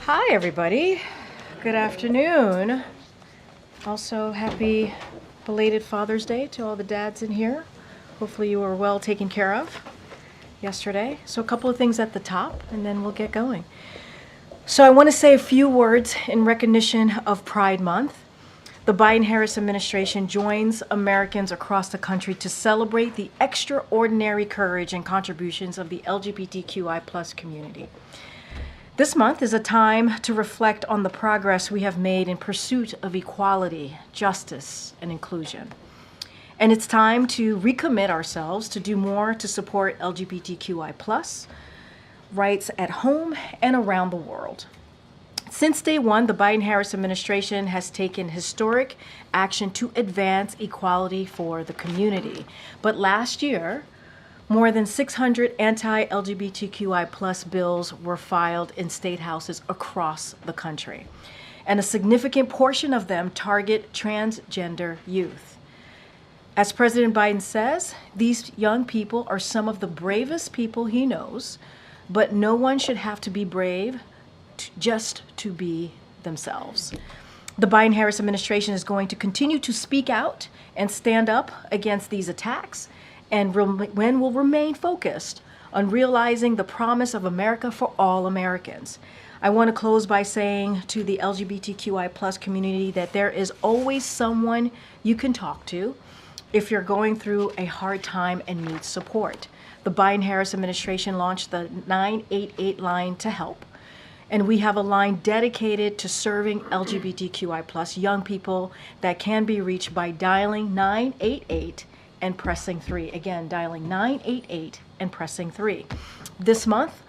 Hi, everybody. Good afternoon. Also, happy belated Father's Day to all the dads in here. Hopefully you were well taken care of yesterday. So a couple of things at the top, and then we'll get going. So I want to say a few words in recognition of Pride Month. The Biden-Harris administration joins Americans across the country to celebrate the extraordinary courage and contributions of the LGBTQI+ community. This month is a time to reflect on the progress we have made in pursuit of equality, justice, and inclusion. And it's time to recommit ourselves to do more to support LGBTQI+ rights at home and around the world. Since day one, the Biden-Harris administration has taken historic action to advance equality for the community. But last year, more than 600 anti-LGBTQI+ bills were filed in state houses across the country, and a significant portion of them target transgender youth. As President Biden says, these young people are some of the bravest people he knows, but no one should have to be brave just to be themselves. The Biden-Harris administration is going to continue to speak out and stand up against these attacks, and will remain focused on realizing the promise of America for all Americans. I want to close by saying to the LGBTQI+ community that there is always someone you can talk to if you're going through a hard time and need support. The Biden-Harris administration launched the 988 line to help, and we have a line dedicated to serving LGBTQI+ young people that can be reached by dialing 988 and pressing 3. Again, dialing 988 and pressing 3. This month,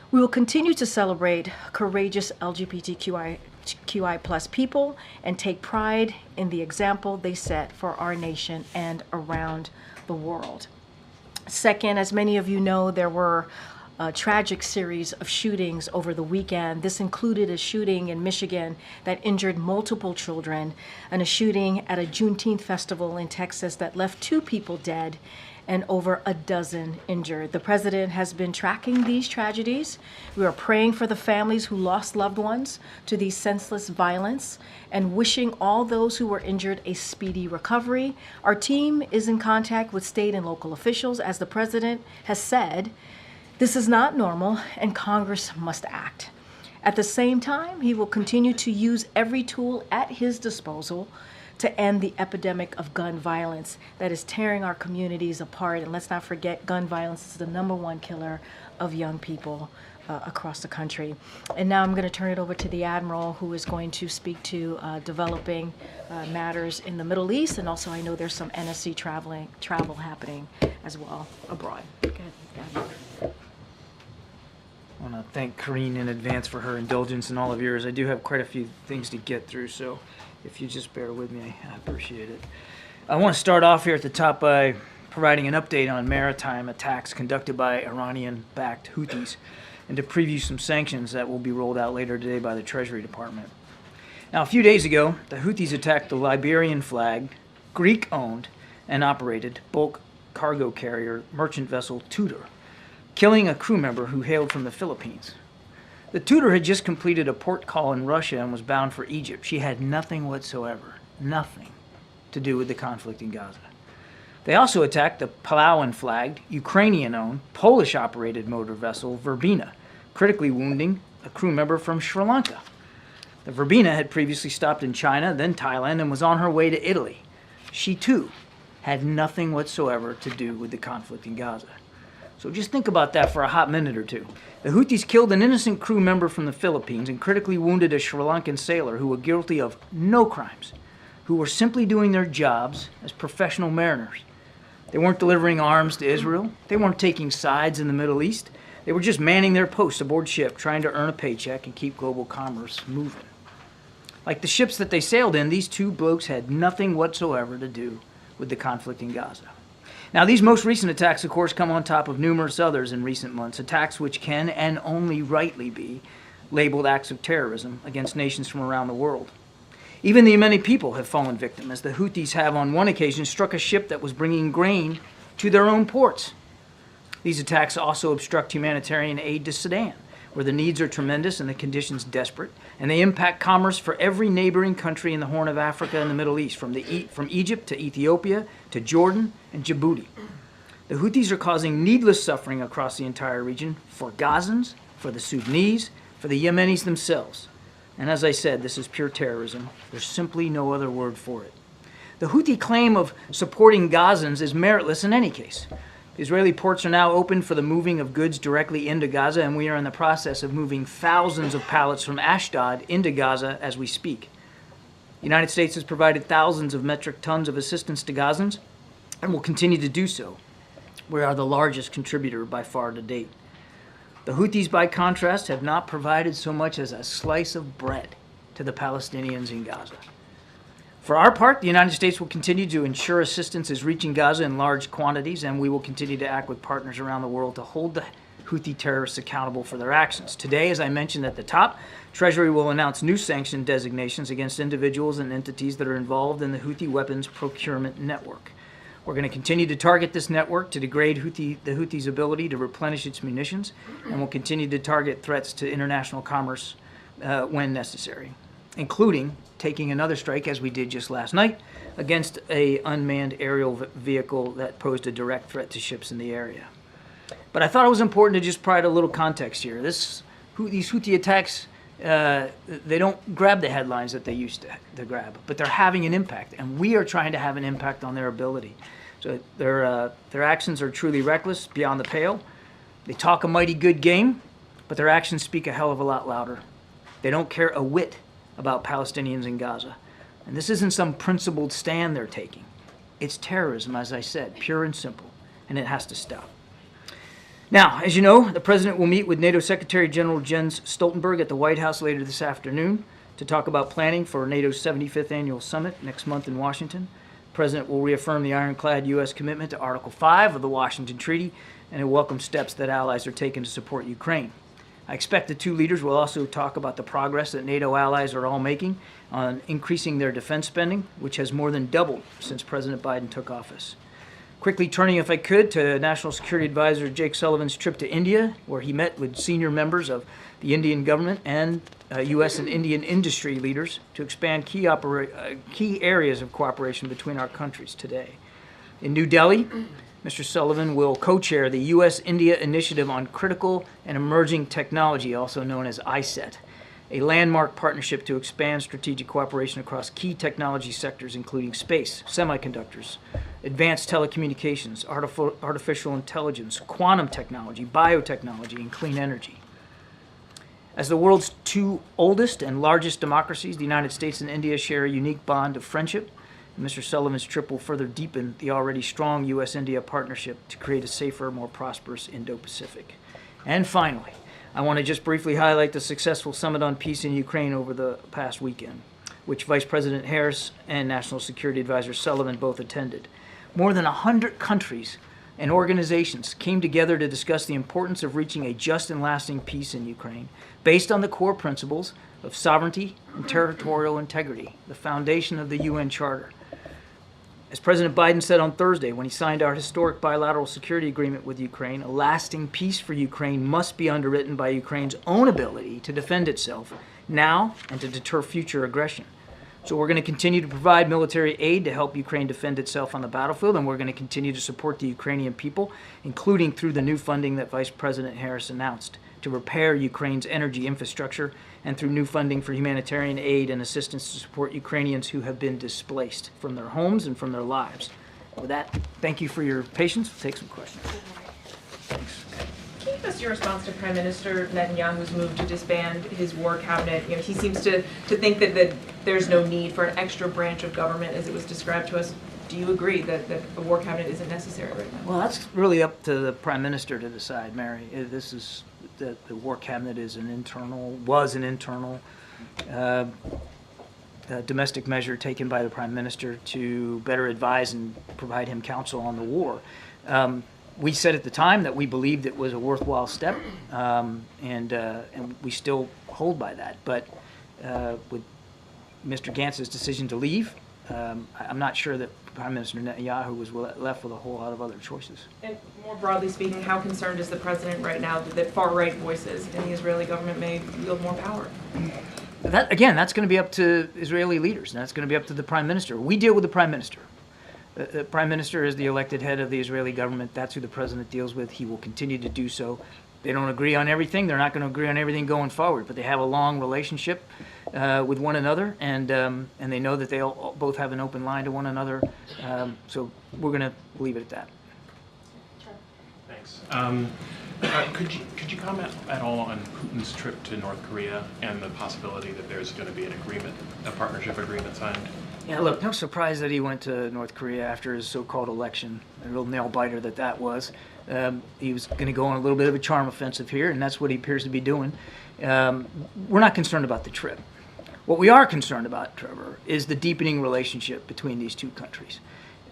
we will continue to celebrate courageous LGBTQI+ people and take pride in the example they set for our nation and around the world. Second, as many of you know, there were a tragic series of shootings over the weekend. This included a shooting in Michigan that injured multiple children, and a shooting at a Juneteenth festival in Texas that left 2 people dead and over a dozen injured. The president has been tracking these tragedies. We are praying for the families who lost loved ones to these senseless violence and wishing all those who were injured a speedy recovery. Our team is in contact with state and local officials. As the president has said, this is not normal, and Congress must act. At the same time, he will continue to use every tool at his disposal to end the epidemic of gun violence that is tearing our communities apart. And let's not forget, gun violence is the #1 killer of young people across the country. And now I'm going to turn it over to the Admiral, who is going to speak to developing matters in the Middle East, and also I know there's some NSC travel happening as well abroad. Okay, Admiral. I want to thank Karine in advance for her indulgence and all of yours. I do have quite a few things to get through, so if you just bear with me, I appreciate it. I want to start off here at the top by providing an update on maritime attacks conducted by Iranian-backed Houthis, and to preview some sanctions that will be rolled out later today by the Treasury Department. Now, a few days ago, the Houthis attacked the Liberian-flagged, Greek-owned, and operated bulk cargo carrier merchant vessel Tudor, killing a crew member who hailed from the Philippines. The Tudor had just completed a port call in Russia and was bound for Egypt. She had nothing whatsoever, nothing to do with the conflict in Gaza. They also attacked the Palawan-flagged, Ukrainian-owned, Polish-operated motor vessel Verbena, critically wounding a crew member from Sri Lanka. The Verbena had previously stopped in China, then Thailand, and was on her way to Italy. She, too, had nothing whatsoever to do with the conflict in Gaza. So just think about that for a hot minute or two. The Houthis killed an innocent crew member from the Philippines and critically wounded a Sri Lankan sailor who was guilty of no crimes. who were simply doing their jobs as professional mariners. They weren't delivering arms to Israel. They weren't taking sides in the Middle East. They were just manning their posts aboard ship, trying to earn a paycheck and keep global commerce moving. Like the ships that they sailed in, these two blokes had nothing whatsoever to do with the conflict in Gaza. Now, these most recent attacks, of course, come on top of numerous others in recent months, attacks which can and only rightly be labeled acts of terrorism against nations from around the world. Even the Yemeni people have fallen victim, as the Houthis have on one occasion struck a ship that was bringing grain to their own ports. These attacks also obstruct humanitarian aid to Sudan, where the needs are tremendous and the conditions desperate, and they impact commerce for every neighboring country in the Horn of Africa and the Middle East, from Egypt to Ethiopia to Jordan and Djibouti. The Houthis are causing needless suffering across the entire region for Gazans, for the Sudanese, for the Yemenis themselves. And as I said, this is pure terrorism. There's simply no other word for it. The Houthi claim of supporting Gazans is meritless in any case. Israeli ports are now open for the moving of goods directly into Gaza, and we are in the process of moving thousands of pallets from Ashdod into Gaza as we speak. The United States has provided thousands of metric tons of assistance to Gazans and will continue to do so. We are the largest contributor by far to date. The Houthis, by contrast, have not provided so much as a slice of bread to the Palestinians in Gaza. For our part, the United States will continue to ensure assistance is reaching Gaza in large quantities, and we will continue to act with partners around the world to hold the Houthi terrorists accountable for their actions. Today, as I mentioned at the top, Treasury will announce new sanction designations against individuals and entities that are involved in the Houthi weapons procurement network. We're going to continue to target this network to degrade the Houthis' ability to replenish its munitions, and we'll continue to target threats to international commerce when necessary, including taking another strike, as we did just last night, against an unmanned aerial vehicle that posed a direct threat to ships in the area. But I thought it was important to just provide a little context here. These Houthi attacks, they don't grab the headlines that they used to grab, but they're having an impact, and we are trying to have an impact on their ability. So their actions are truly reckless, beyond the pale. They talk a mighty good game, but their actions speak a hell of a lot louder. They don't care a whit about Palestinians in Gaza. And this isn't some principled stand they're taking. It's terrorism, as I said, pure and simple, and it has to stop. Now, as you know, the President will meet with NATO Secretary General Jens Stoltenberg at the White House later this afternoon to talk about planning for NATO's 75th Annual Summit next month in Washington. The President will reaffirm the ironclad U.S. commitment to Article 5 of the Washington Treaty and he'll welcome steps that allies are taking to support Ukraine. I expect the two leaders will also talk about the progress that NATO allies are all making on increasing their defense spending, which has more than doubled since President Biden took office. Quickly turning, if I could, to National Security Advisor Jake Sullivan's trip to India, where he met with senior members of the Indian government and U.S. and Indian industry leaders to expand key areas of cooperation between our countries today. In New Delhi, Mr. Sullivan will co-chair the U.S.-India Initiative on Critical and Emerging Technology, also known as ICET, a landmark partnership to expand strategic cooperation across key technology sectors, including space, semiconductors, advanced telecommunications, artificial intelligence, quantum technology, biotechnology, and clean energy. As the world's two oldest and largest democracies, the United States and India share a unique bond of friendship. And Mr. Sullivan's trip will further deepen the already strong U.S.-India partnership to create a safer, more prosperous Indo-Pacific. And finally, I want to just briefly highlight the successful Summit on Peace in Ukraine over the past weekend, which Vice President Harris and National Security Advisor Sullivan both attended. More than 100 countries and organizations came together to discuss the importance of reaching a just and lasting peace in Ukraine, based on the core principles of sovereignty and territorial integrity, the foundation of the UN Charter. As President Biden said on Thursday when he signed our historic bilateral security agreement with Ukraine, a lasting peace for Ukraine must be underwritten by Ukraine's own ability to defend itself now and to deter future aggression. So we're going to continue to provide military aid to help Ukraine defend itself on the battlefield, and we're going to continue to support the Ukrainian people, including through the new funding that Vice President Harris announced to repair Ukraine's energy infrastructure, and through new funding for humanitarian aid and assistance to support Ukrainians who have been displaced from their homes and from their lives. With that, thank you for your patience. We'll take some questions. Thanks. Keep us your response to Prime Minister Netanyahu's move to disband his war cabinet? You know, he seems to think that there's no need for an extra branch of government, as it was described to us. Do you agree that a war cabinet isn't necessary right now? Well, that's really up to the Prime Minister to decide, Mary. This is the war cabinet was an internal domestic measure taken by the Prime Minister to better advise and provide him counsel on the war. We said at the time that we believed it was a worthwhile step, and we still hold by that. But with Mr. Gantz's decision to leave, I'm not sure that Prime Minister Netanyahu was left with a whole lot of other choices. And more broadly speaking, how concerned is the president right now that far-right voices in the Israeli government may wield more power? That's going to be up to Israeli leaders, and that's going to be up to the Prime Minister. We deal with the Prime Minister. The Prime Minister is the elected head of the Israeli government. That's who the president deals with. He will continue to do so. They don't agree on everything. They're not going to agree on everything going forward, but they have a long relationship with one another, and they know that they both have an open line to one another. So we're going to leave it at that. Thanks. Could you comment at all on Putin's trip to North Korea and the possibility that there's going to be an agreement, a partnership agreement signed? Yeah, look, no surprise that he went to North Korea after his so-called election. A real nail-biter that was. He was going to go on a little bit of a charm offensive here, and that's what he appears to be doing. We're not concerned about the trip. What we are concerned about, Trevor, is the deepening relationship between these two countries.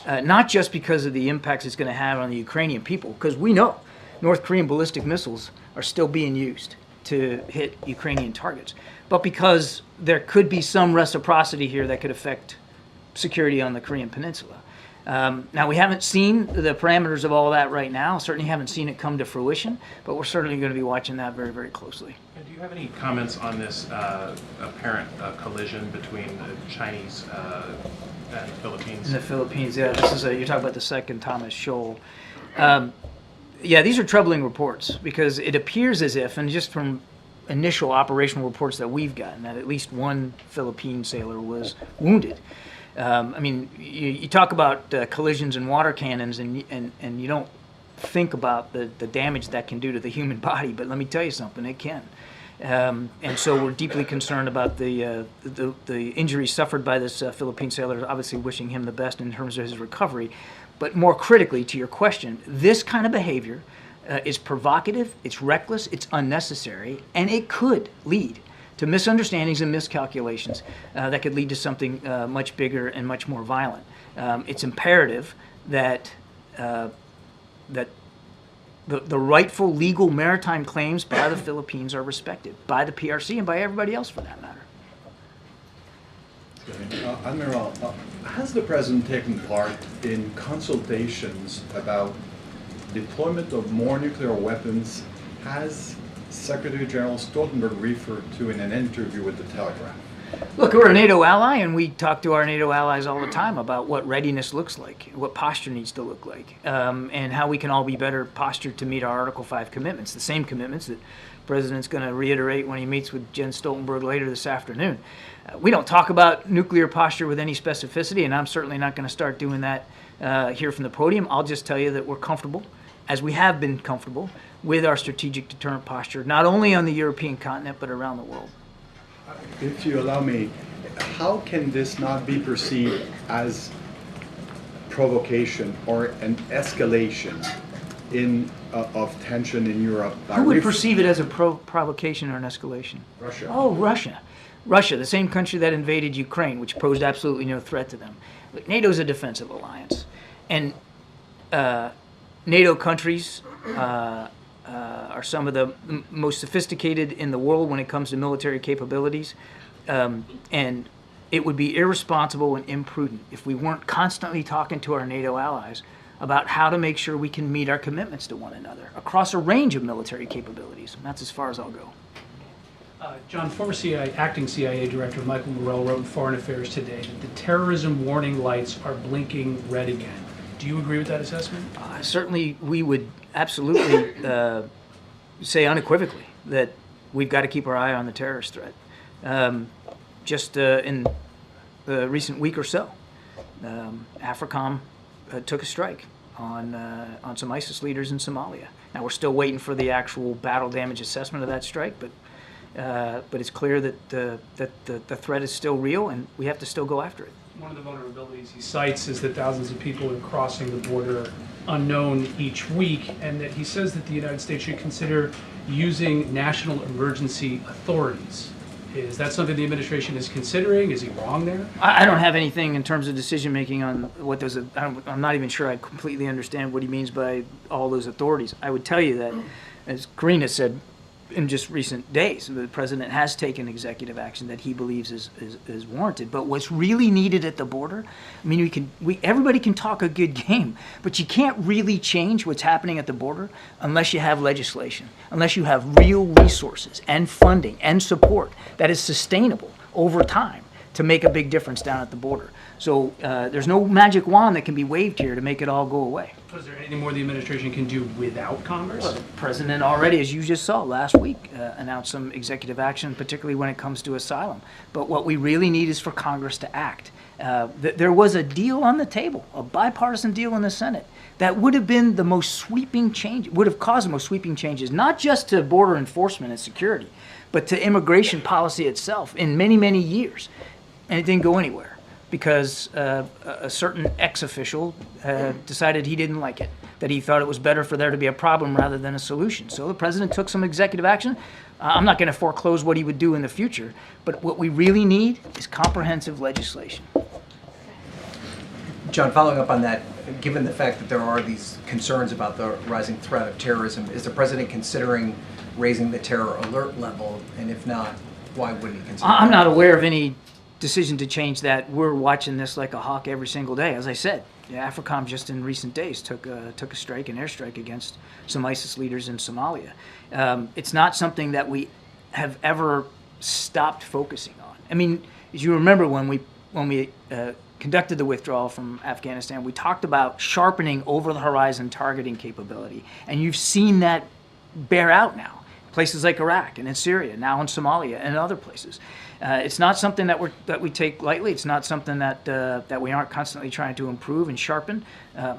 Not just because of the impacts it's going to have on the Ukrainian people, because we know North Korean ballistic missiles are still being used to hit Ukrainian targets, but because there could be some reciprocity here that could affect security on the Korean Peninsula. Now, we haven't seen the parameters of all that right now, certainly haven't seen it come to fruition, but we're certainly going to be watching that very, very closely. And do you have any comments on this apparent collision between the Chinese and the Philippines? In the Philippines, yeah. You're talking about the second Thomas Shoal. Yeah, these are troubling reports because it appears as if, and just from initial operational reports that we've gotten, that at least one Philippine sailor was wounded. I mean, you talk about collisions and water cannons, and you don't think about the damage that can do to the human body, but let me tell you something, it can. And so we're deeply concerned about the injuries suffered by this Philippine sailor, obviously wishing him the best in terms of his recovery. But more critically, to your question, this kind of behavior is provocative, it's reckless, it's unnecessary, and it could lead to misunderstandings and miscalculations that could lead to something much bigger and much more violent. It's imperative that the rightful legal maritime claims by the Philippines are respected, by the PRC and by everybody else for that matter. Admiral, has the President taken part in consultations about deployment of more nuclear weapons? Has Secretary General Stoltenberg referred to in an interview with the Telegraph? Look, we're a NATO ally, and we talk to our NATO allies all the time about what readiness looks like, what posture needs to look like, and how we can all be better postured to meet our Article 5 commitments, the same commitments that the President's going to reiterate when he meets with Jens Stoltenberg later this afternoon. We don't talk about nuclear posture with any specificity, and I'm certainly not going to start doing that here from the podium. I'll just tell you that we're comfortable, as we have been comfortable, with our strategic deterrent posture, not only on the European continent, but around the world. If you allow me, how can this not be perceived as provocation or an escalation of tension in Europe? Who would perceive it as a provocation or an escalation? Russia. Oh, Russia. Russia, the same country that invaded Ukraine, which posed absolutely no threat to them. Look, NATO is a defensive alliance, and NATO countries are some of the most sophisticated in the world when it comes to military capabilities, and it would be irresponsible and imprudent if we weren't constantly talking to our NATO allies about how to make sure we can meet our commitments to one another across a range of military capabilities. And that's as far as I'll go. John, former acting CIA Director Michael Morell wrote in Foreign Affairs today that the terrorism warning lights are blinking red again. Do you agree with that assessment? Certainly, we would absolutely say unequivocally that we've got to keep our eye on the terrorist threat. Just in the recent week or so, AFRICOM took a strike on some ISIS leaders in Somalia. Now, we're still waiting for the actual battle damage assessment of that strike, but it's clear that the threat is still real, and we have to still go after it. One of the vulnerabilities he cites is that thousands of people are crossing the border unknown each week, and that he says that the United States should consider using national emergency authorities. Is that something the administration is considering? Is he wrong there? I don't have anything in terms of decision making on what those. I'm not even sure I completely understand what he means by all those authorities. I would tell you that, as Karine said, in just recent days, the president has taken executive action that he believes is warranted. But what's really needed at the border, I mean, everybody can talk a good game, but you can't really change what's happening at the border unless you have legislation, unless you have real resources and funding and support that is sustainable over time to make a big difference down at the border. So there's no magic wand that can be waved here to make it all go away. Is there anything more the administration can do without Congress? Well, the president already, as you just saw last week, announced some executive action, particularly when it comes to asylum. But what we really need is for Congress to act. There was a deal on the table, a bipartisan deal in the Senate, that would have been the most sweeping change, would have caused the most sweeping changes, not just to border enforcement and security, but to immigration policy itself in many, many years. And it didn't go anywhere because a certain ex-official decided he didn't like it, that he thought it was better for there to be a problem rather than a solution. So the president took some executive action. I'm not going to foreclose what he would do in the future, but what we really need is comprehensive legislation. John, following up on that, given the fact that there are these concerns about the rising threat of terrorism, is the president considering raising the terror alert level? And if not, why wouldn't he consider I'm that? not aware of any decision to change that. We're watching this like a hawk every single day. As I said, AFRICOM just in recent days took a strike, an airstrike against some ISIS leaders in Somalia. It's not something that we have ever stopped focusing on. I mean, as you remember when we conducted the withdrawal from Afghanistan, we talked about sharpening over-the-horizon targeting capability, and you've seen that bear out now. Places like Iraq and in Syria, now in Somalia and other places. It's not something that we take lightly. It's not something that we aren't constantly trying to improve and sharpen.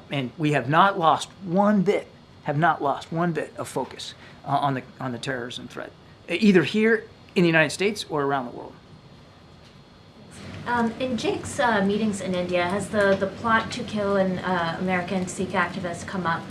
And we have not lost one bit of focus on the terrorism threat, either here in the United States or around the world. In Jake's meetings in India, has the plot to kill an American Sikh activist come up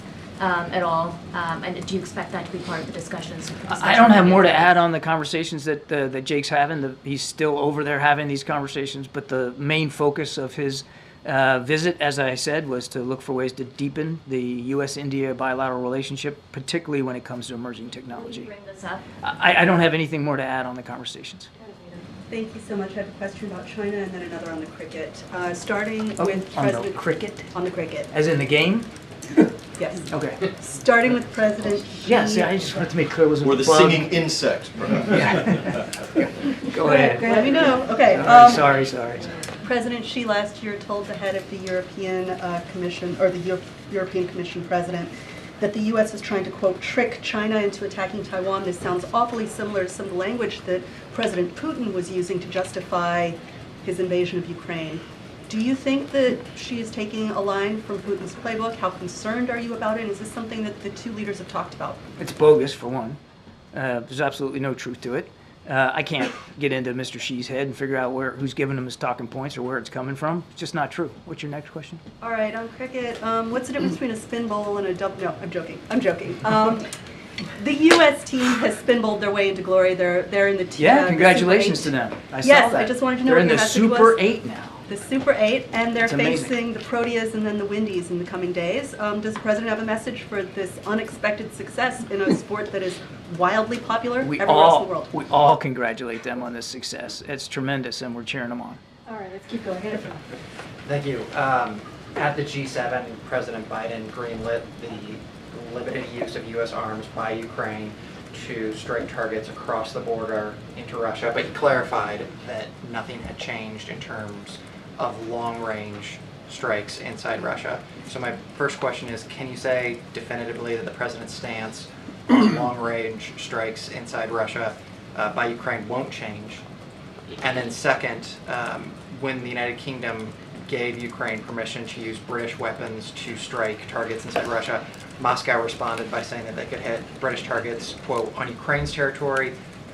at all? And do you expect that to be part of the discussions? I don't have more to add on the conversations that Jake's having. He's still over there having these conversations, but the main focus of his visit, as I said, was to look for ways to deepen the U.S.-India bilateral relationship, particularly when it comes to emerging technology. Will you bring this up? I don't have anything more to add on the conversations. Thank you so much. I have a question about China and then another on the cricket. Starting with On President... the cricket? On the cricket. As in the game? Yes. Okay. Starting with President Xi... Yeah, see, I just wanted to make clear it wasn't Or the bug. singing insect, perhaps. Yeah. Go ahead. Let me know. Okay. Sorry. President Xi last year told the head of the European Commission, or the European Commission president, that the U.S. is trying to, quote, trick China into attacking Taiwan. This sounds awfully similar to some of the language that President Putin was using to justify his invasion of Ukraine. Do you think that Xi is taking a line from Putin's playbook? How concerned are you about it? Is this something that the two leaders have talked about? It's bogus, for one. There's absolutely no truth to it. I can't get into Mr. Xi's head and figure out who's giving him his talking points or where it's coming from. It's just not true. What's your next question? All right, on cricket, what's the difference between a spin bowl and a double? No, I'm joking. The U.S. team has spin bowled their way into glory. They're in the team. Yeah, congratulations to them. I saw Yes, that. I just wanted to know They're what in your the message was. Super 8 now. The Super 8, and they're It's amazing. facing the Proteas and then the Windies in the coming days. Does the president have a message for this unexpected success in a sport that is wildly popular everywhere else in the world? We all congratulate them on this success. It's tremendous, and we're cheering them on. All right, let's keep going. Thank you. At the G7, President Biden greenlit the limited use of U.S. arms by Ukraine to strike targets across the border into Russia, but he clarified that nothing had changed in terms of long-range strikes inside Russia. So my first question is, can you say definitively that the president's stance on long-range strikes inside Russia by Ukraine won't change? And then second, when the United Kingdom gave Ukraine permission to use British weapons to strike targets inside Russia. Moscow responded by saying that they could hit British targets, quote, on Ukraine's territory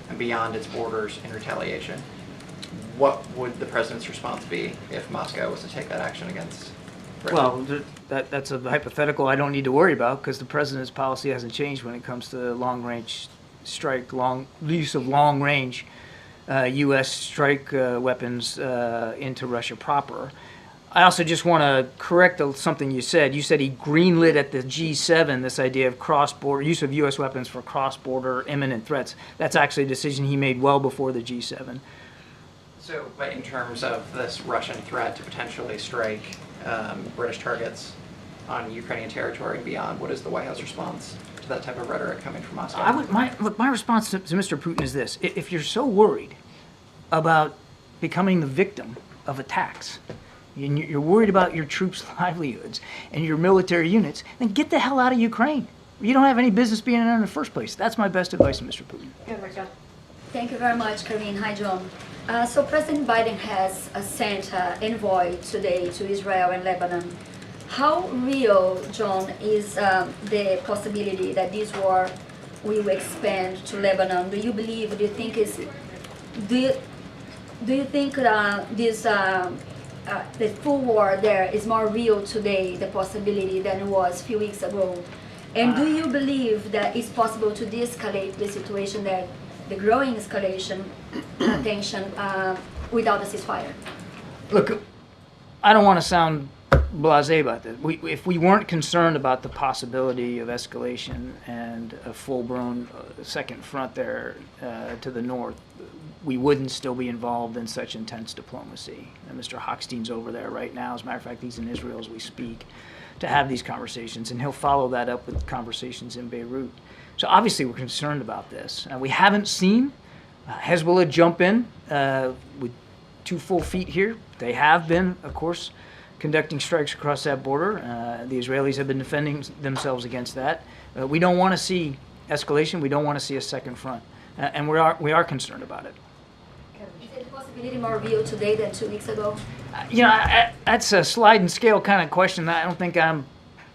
and beyond its borders in retaliation. What would the president's response be if Moscow was to take that action against Britain? Well, that's a hypothetical I don't need to worry about because the president's policy hasn't changed when it comes to long-range strike, use of long-range U.S. strike weapons into Russia proper. I also just want to correct something you said. You said he greenlit at the G7 this idea of cross-border use of U.S. weapons for cross-border imminent threats. That's actually a decision he made well before the G7. So, but in terms of this Russian threat to potentially strike British targets on Ukrainian territory and beyond, what is the White House response to that type of rhetoric coming from Moscow? My response to Mr. Putin is this. If you're so worried about becoming the victim of attacks, and you're worried about your troops' livelihoods and your military units, then get the hell out of Ukraine. You don't have any business being there in the first place. That's my best advice to Mr. Putin. Thank you very much, Karine. Hi, John. So President Biden has sent an envoy today to Israel and Lebanon. How real, John, is the possibility that this war will expand to Lebanon? Do you think this the full war there is more real today, the possibility, than it was a few weeks ago? And do you believe that it's possible to de-escalate the situation there, the growing escalation tension, without a ceasefire? Look, I don't want to sound blasé about this. If we weren't concerned about the possibility of escalation and a full-blown second front there to the north, we wouldn't still be involved in such intense diplomacy. And Mr. Hochstein's over there right now. As a matter of fact, he's in Israel as we speak to have these conversations, and he'll follow that up with conversations in Beirut. So obviously we're concerned about this. We haven't seen Hezbollah jump in with 2 full feet here. They have been, of course, conducting strikes across that border. The Israelis have been defending themselves against that. We don't want to see escalation. We don't want to see a second front. And we are concerned about it. Is it a possibility more real today than 2 weeks ago? That's a slide and scale kind of question that I don't think I'm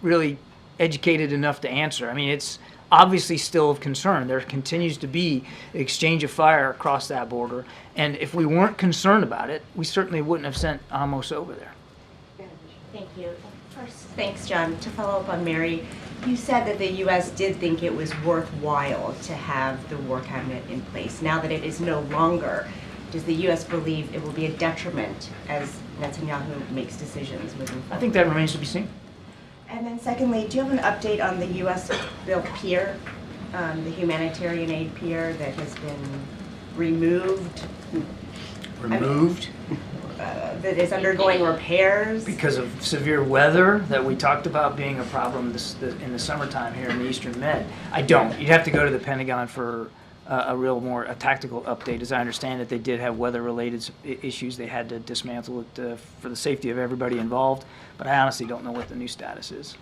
really educated enough to answer. I mean, it's obviously still of concern. There continues to be exchange of fire across that border. And if we weren't concerned about it, we certainly wouldn't have sent Amos over there. Thank you. First, thanks, John. To follow up on Mary, you said that the U.S. did think it was worthwhile to have the war cabinet in place. Now that it is no longer, does the U.S. believe it will be a detriment as Netanyahu makes decisions moving forward? I think that remains to be seen. And then secondly, do you have an update on the U.S.-built pier, the humanitarian aid pier that has been removed? Removed? That is undergoing repairs? Because of severe weather that we talked about being a problem in the summertime here in the Eastern Med. I don't. You'd have to go to the Pentagon for a tactical update. As I understand it, they did have weather-related issues. They had to dismantle it for the safety of everybody involved. But I honestly don't know what the new status is.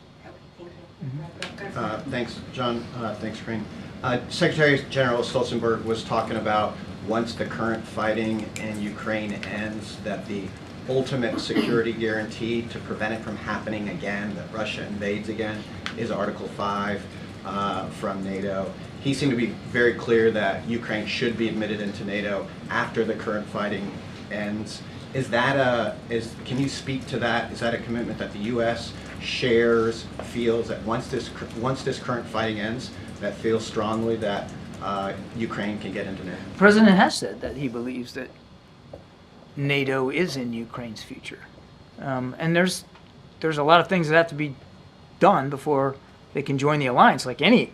Thanks, John. Thanks, Karine. Secretary General Stoltenberg was talking about once the current fighting in Ukraine ends, that the ultimate security guarantee to prevent it from happening again, that Russia invades again, is Article 5 from NATO. He seemed to be very clear that Ukraine should be admitted into NATO after the current fighting ends. Can you speak to that? Is that a commitment that the U.S. shares, feels that once this current fighting ends, that feels strongly that Ukraine can get into NATO? The President has said that he believes that NATO is in Ukraine's future. And there's a lot of things that have to be done before they can join the alliance, like any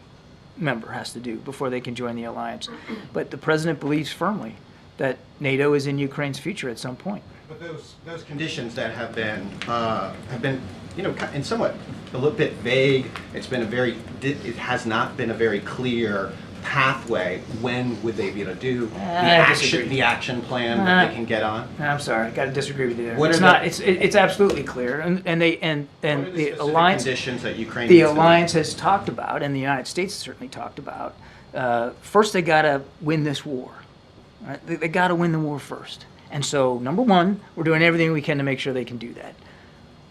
member has to do before they can join the alliance. But the President believes firmly that NATO is in Ukraine's future at some point. But those conditions that have been in somewhat a little bit vague. It has not been a very clear pathway. When would they be able to do the action plan that they can get on? I'm sorry, I got to disagree with you there. It's absolutely clear, and the alliance conditions that Ukraine the alliance has talked about, and the United States has certainly talked about. First, they got to win this war. Right? They got to win the war first, And so, number one, we're doing everything we can to make sure they can do that.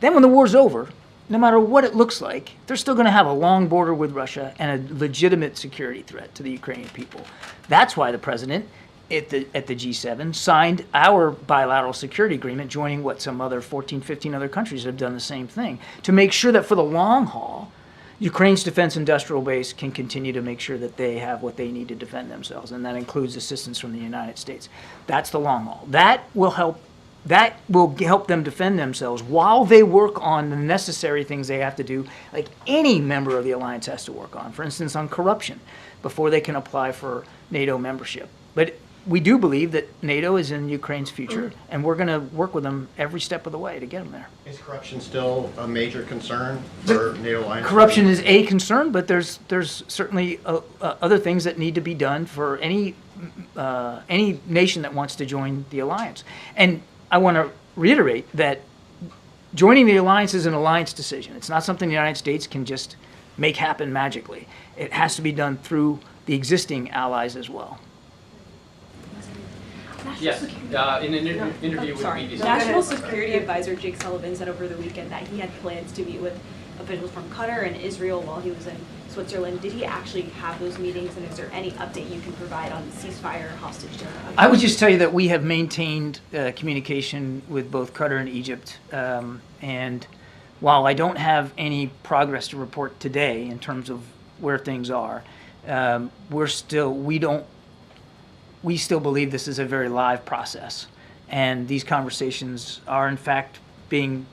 Then when the war's over, no matter what it looks like, they're still going to have a long border with Russia and a legitimate security threat to the Ukrainian people. That's why the president at the G7 signed our bilateral security agreement, joining what some other 14, 15 other countries have done the same thing, to make sure that for the long haul, Ukraine's defense industrial base can continue to make sure that they have what they need to defend themselves, and that includes assistance from the United States. That's the long haul. That will help them defend themselves while they work on the necessary things they have to do, like any member of the alliance has to work on, for instance, on corruption, before they can apply for NATO membership. But we do believe that NATO is in Ukraine's future, and we're going to work with them every step of the way to get them there. Is corruption still a major concern for NATO alliance? Corruption is a concern, but there's certainly other things that need to be done for any nation that wants to join the alliance. And I want to reiterate that joining the alliance is an alliance decision. It's not something the United States can just make happen magically. It has to be done through the existing allies as well. Yes, in an interview with BBC. National Security Advisor Jake Sullivan said over the weekend that he had plans to meet with officials from Qatar and Israel while he was in Switzerland. Did he actually have those meetings, and is there any update you can provide on ceasefire hostage dialogue? I would just tell you that we have maintained communication with both Qatar and Egypt, and while I don't have any progress to report today in terms of where things are, we still believe this is a very live process, and these conversations are in fact being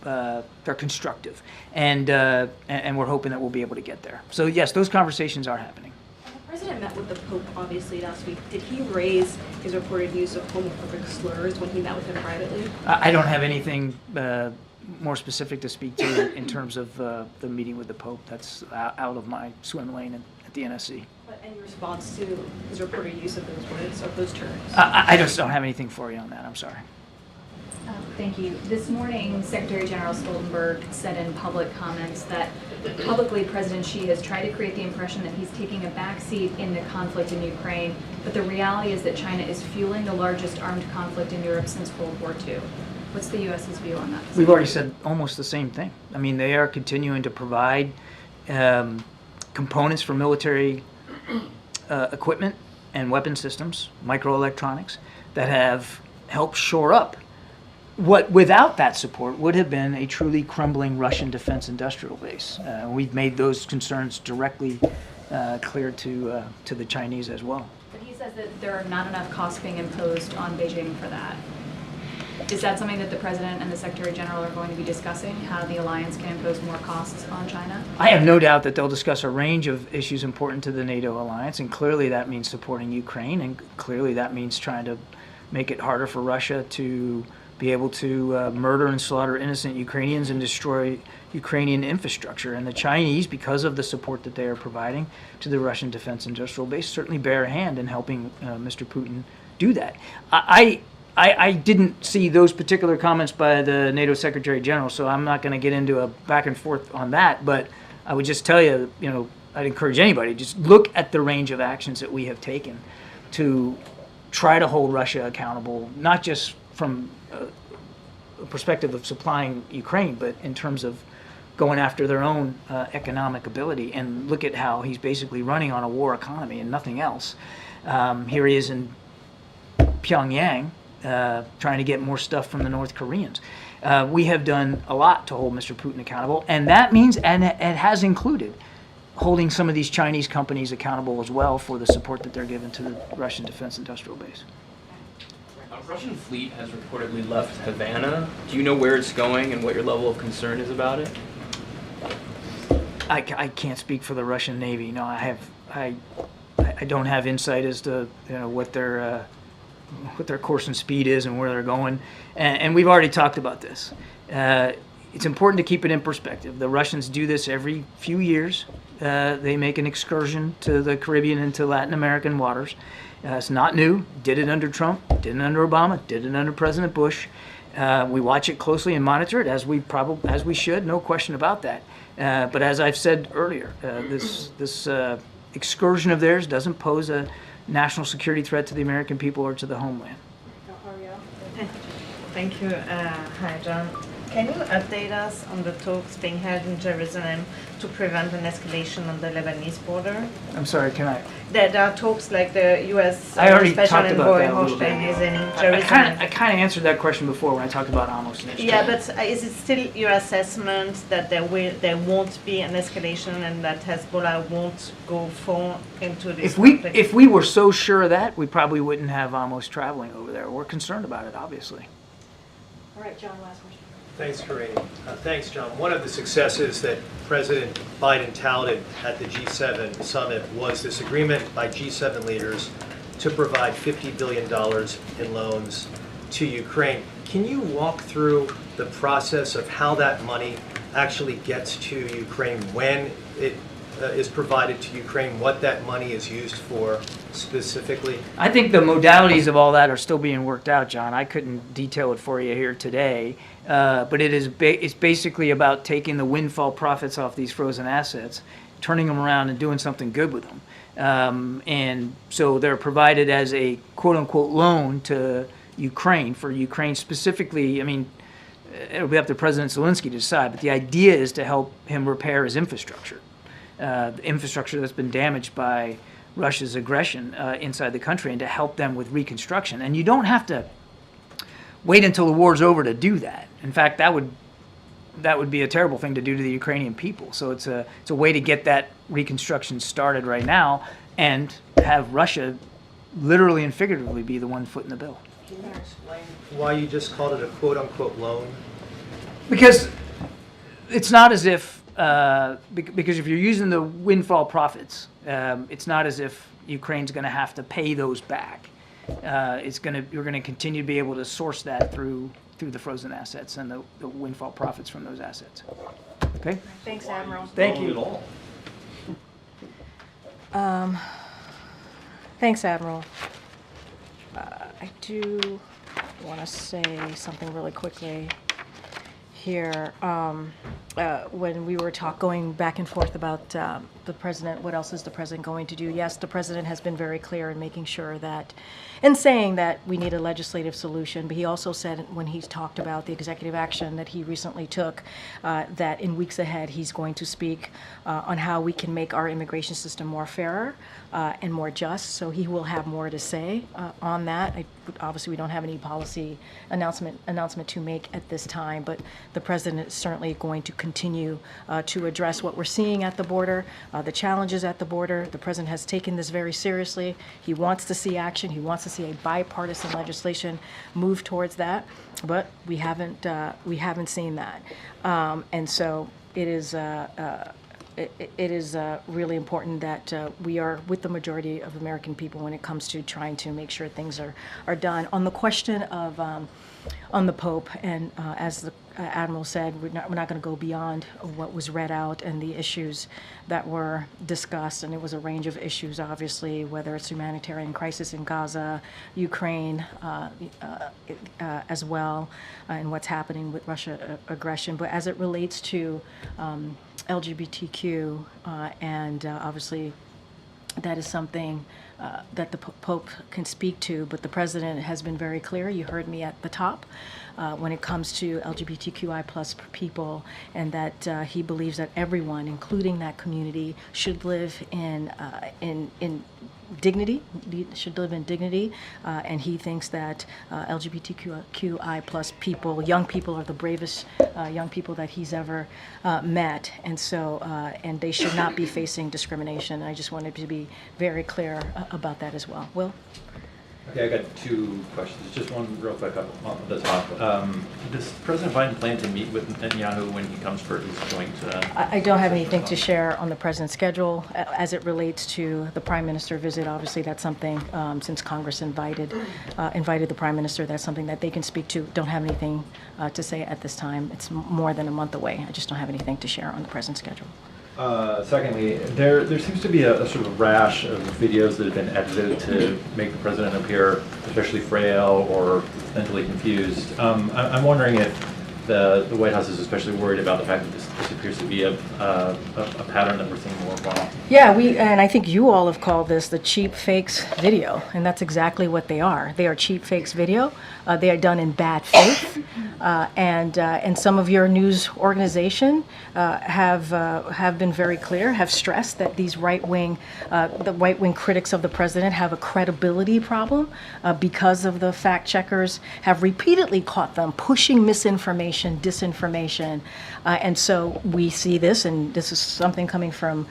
they're constructive, and we're hoping that we'll be able to get there. So yes, those conversations are happening. The president met with the Pope obviously last week. Did he raise his reported use of homophobic slurs when he met with him privately? I don't have anything more specific to speak to in terms of the meeting with the Pope. That's out of my swim lane at the NSC. But any response to his reported use of those words, of those terms? I just don't have anything for you on that. I'm sorry. Thank you. This morning, Secretary General Stoltenberg said in public comments that publicly President Xi has tried to create the impression that he's taking a backseat in the conflict in Ukraine, but the reality is that China is fueling the largest armed conflict in Europe since World War II. What's the U.S.'s view on that? We've already said almost the same thing. I mean, they are continuing to provide components for military equipment and weapon systems, microelectronics, that have helped shore up what, without that support, would have been a truly crumbling Russian defense industrial base. We've made those concerns directly clear to the Chinese as well. But he says that there are not enough costs being imposed on Beijing for that. Is that something that the President and the Secretary General are going to be discussing, how the alliance can impose more costs on China? I have no doubt that they'll discuss a range of issues important to the NATO alliance, and clearly that means supporting Ukraine, and clearly that means trying to make it harder for Russia to be able to murder and slaughter innocent Ukrainians and destroy Ukrainian infrastructure. And the Chinese, because of the support that they are providing to the Russian defense industrial base, certainly bear a hand in helping Mr. Putin do that. I didn't see those particular comments by the NATO Secretary General, so I'm not going to get into a back and forth on that, but I would just tell you, I'd encourage anybody, just look at the range of actions that we have taken to try to hold Russia accountable, not just from a perspective of supplying Ukraine, but in terms of going after their own economic ability. And look at how he's basically running on a war economy and nothing else. Here he is in Pyongyang trying to get more stuff from the North Koreans. We have done a lot to hold Mr. Putin accountable, and that means, and it has included, holding some of these Chinese companies accountable as well for the support that they're giving to the Russian defense industrial base. A Russian fleet has reportedly left Havana. Do you know where it's going and what your level of concern is about it? I can't speak for the Russian Navy. No, I don't have insight as to what their course and speed is and where they're going. And we've already talked about this. It's important to keep it in perspective. The Russians do this every few years. They make an excursion to the Caribbean and to Latin American waters. It's not new. Did it under Trump, did it under Obama, did it under President Bush. We watch it closely and monitor it as we should, no question about that. But as I've said earlier, this excursion of theirs doesn't pose a national security threat to the American people or to the homeland. Thank you. Hi, John. Can you update us on the talks being held in Jerusalem to prevent an escalation on the Lebanese border? I'm sorry, can I? There are talks like the U.S. I already Special talked about Envoy that a little bit. Holstein is in I Jerusalem. kind of answered that question before when I talked about Amos and Yeah, but is it still your assessment that there won't be an escalation and that Hezbollah won't go full into this conflict? If we were so sure of that, we probably wouldn't have Amos traveling over there. We're concerned about it, obviously. All right, John, last question. Thanks, Karine. Thanks, John. One of the successes that President Biden touted at the G7 summit was this agreement by G7 leaders to provide $50 billion in loans to Ukraine. Can you walk through the process of how that money actually gets to Ukraine, when it is provided to Ukraine, what that money is used for specifically? I think the modalities of all that are still being worked out, John. I couldn't detail it for you here today, but it's basically about taking the windfall profits off these frozen assets, turning them around and doing something good with them. And so they're provided as a quote-unquote loan to Ukraine, for Ukraine specifically. I mean, it'll be up to President Zelensky to decide, but the idea is to help him repair his infrastructure. The infrastructure that's been damaged by Russia's aggression inside the country, and to help them with reconstruction. And you don't have to wait until the war's over to do that. In fact, that would be a terrible thing to do to the Ukrainian people. So it's a way to get that reconstruction started right now, and have Russia literally and figuratively be the one footing the bill. Can you explain why you just called it a quote-unquote loan? Because it's not as if because if you're using the windfall profits, it's not as if Ukraine's going to have to pay those back. You're going to continue to be able to source that through the frozen assets and the windfall profits from those assets. Okay. Thanks, Admiral. Thank you. Thanks, Admiral. I do want to say something really quickly here. When we were going back and forth about the president, what else is the president going to do? Yes, the president has been very clear in making sure that, and saying that we need a legislative solution, but he also said when he's talked about the executive action that he recently took, that in weeks ahead he's going to speak on how we can make our immigration system more fairer and more just. So he will have more to say on that. Obviously, we don't have any policy announcement to make at this time, but the president is certainly going to continue to address what we're seeing at the border, the challenges at the border. The president has taken this very seriously. He wants to see action. He wants to see a bipartisan legislation move towards that, but we haven't seen that, and so it is. It is really important that we are with the majority of American people when it comes to trying to make sure things are done. On the question of on the Pope, and as the Admiral said, we're not going to go beyond what was read out and the issues that were discussed, and it was a range of issues, obviously, whether it's humanitarian crisis in Gaza, Ukraine as well, and what's happening with Russia aggression. But as it relates to LGBTQ, and obviously that is something that the Pope can speak to, but the President has been very clear. You heard me at the top when it comes to LGBTQI plus people, and that he believes that everyone, including that community, should live in dignity, and he thinks that LGBTQI plus people, young people, are the bravest young people that he's ever met, and so and they should not be facing discrimination. I just wanted to be very clear about that as well. Will? Okay, I got two questions. Just one real quick up the top. Does President Biden plan to meet with Netanyahu when he comes for his joint? I don't have anything to share on the president's schedule as it relates to the prime minister visit. Obviously, that's something since Congress invited the prime minister. That's something that they can speak to. Don't have anything to say at this time. It's more than a month away. I just don't have anything to share on the president's schedule. Secondly, there seems to be a sort of rash of videos that have been edited to make the president appear especially frail or mentally confused. I'm wondering if the White House is especially worried about the fact that this appears to be a pattern that we're seeing more and more. Yeah, and I think you all have called this the cheap fakes video, and that's exactly what they are. They are cheap fakes video. They are done in bad faith, and some of your news organization have been very clear, have stressed that these the right-wing critics of the president have a credibility problem because of the fact checkers have repeatedly caught them pushing misinformation, disinformation, and so we see this, and this is something coming from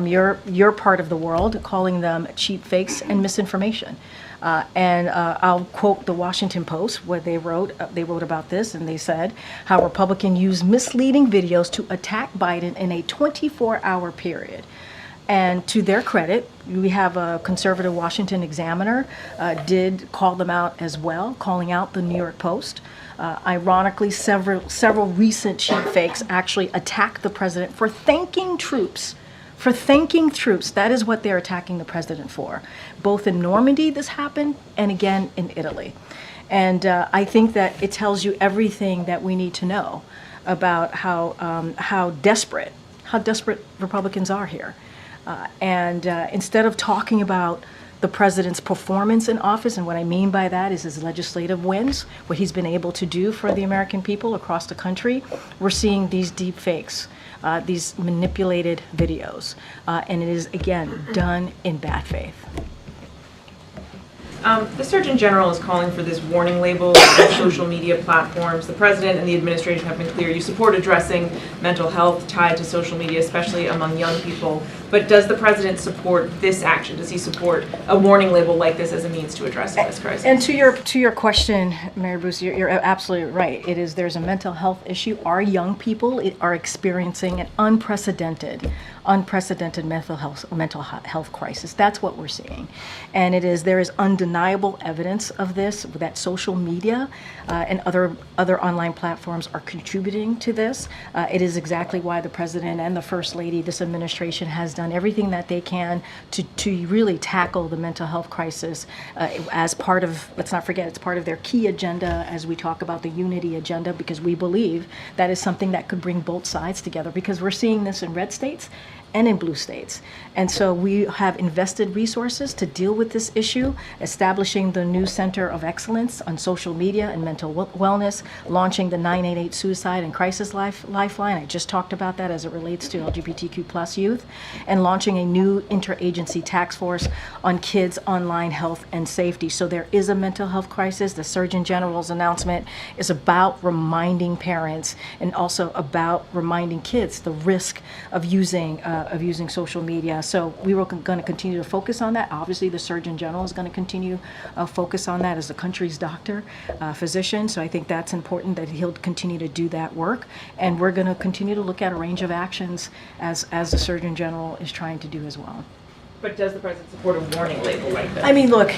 your part of the world, calling them cheap fakes and misinformation. And I'll quote the Washington Post, where they wrote about this, and they said how Republicans use misleading videos to attack Biden in a 24-hour period. And to their credit, we have a conservative Washington Examiner did call them out as well, calling out the New York Post. Ironically, several recent cheap fakes actually attacked the president for thanking troops. For thanking troops. That is what they're attacking the president for. Both in Normandy this happened, and again in Italy. And I think that it tells you everything that we need to know about how desperate Republicans are here. And instead of talking about the president's performance in office, and what I mean by that is his legislative wins, what he's been able to do for the American people across the country, we're seeing these deep fakes, these manipulated videos. And it is, again, done in bad faith. The Surgeon General is calling for this warning label on social media platforms. The President and the administration have been clear. You support addressing mental health tied to social media, especially among young people. But does the President support this action? Does he support a warning label like this as a means to addressing this crisis? And to your question, Mary Bruce, you're absolutely right. There's a mental health issue. Our young people are experiencing an unprecedented mental health crisis. That's what we're seeing, and there is undeniable evidence of this, that social media and other online platforms are contributing to this. It is exactly why the President and the First Lady, this administration, has done everything that they can to really tackle the mental health crisis as part of, let's not forget, it's part of their key agenda as we talk about the unity agenda, because we believe that is something that could bring both sides together, because we're seeing this in red states and in blue states. And so we have invested resources to deal with this issue, establishing the new Center of Excellence on Social Media and Mental Wellness, launching the 988 Suicide and Crisis Lifeline. I just talked about that as it relates to LGBTQ plus youth, and launching a new interagency task force on kids' online health and safety. So there is a mental health crisis. The Surgeon General's announcement is about reminding parents and also about reminding kids the risk of using social media. So we were going to continue to focus on that. Obviously, the Surgeon General is going to continue focus on that as the country's doctor, physician. So I think that's important that he'll continue to do that work. And we're going to continue to look at a range of actions as the Surgeon General is trying to do as well. But does the President support a warning label like this? I mean, look,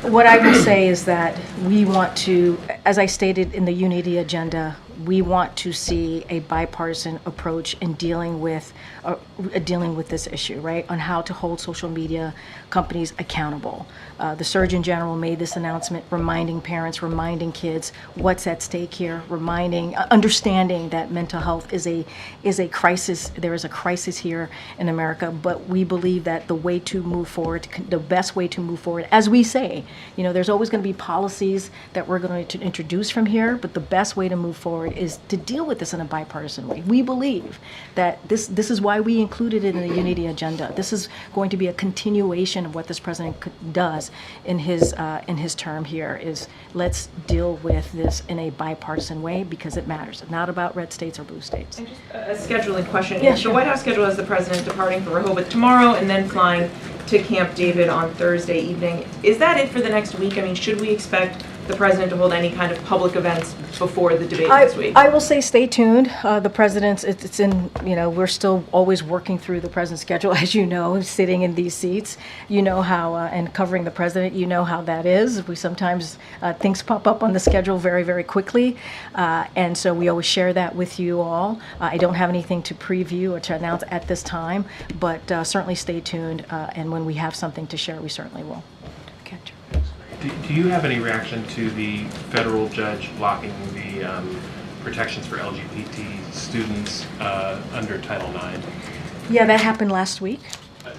what I will say is that we want to, as I stated in the unity agenda, we want to see a bipartisan approach in dealing with this issue, right? On how to hold social media companies accountable. The Surgeon General made this announcement, reminding parents, reminding kids what's at stake here, understanding that mental health is a crisis. There is a crisis here in America, but we believe that the way to move forward, the best way to move forward, as we say, there's always going to be policies that we're going to introduce from here, but the best way to move forward is to deal with this in a bipartisan way. We believe that this is why we included it in the unity agenda. This is going to be a continuation of what this president does in his term here. Is let's deal with this in a bipartisan way, because it matters. It's not about red states or blue states. And just a scheduling question. Yeah, The sure. White House schedule has the President departing for Rehoboth tomorrow and then flying to Camp David on Thursday evening. Is that it for the next week? I mean, should we expect the President to hold any kind of public events before the debate this week? I will say stay tuned. The President's, it's in, we're still always working through the President's schedule, as you know, sitting in these seats. You know how, and covering the President, you know how that is. We sometimes, things pop up on the schedule very, very quickly. And so we always share that with you all. I don't have anything to preview or to announce at this time, but certainly stay tuned. And when we have something to share, we certainly will. Catch you. Do you have any reaction to the federal judge blocking protections for LGBT students under Title IX. Yeah, that happened last week.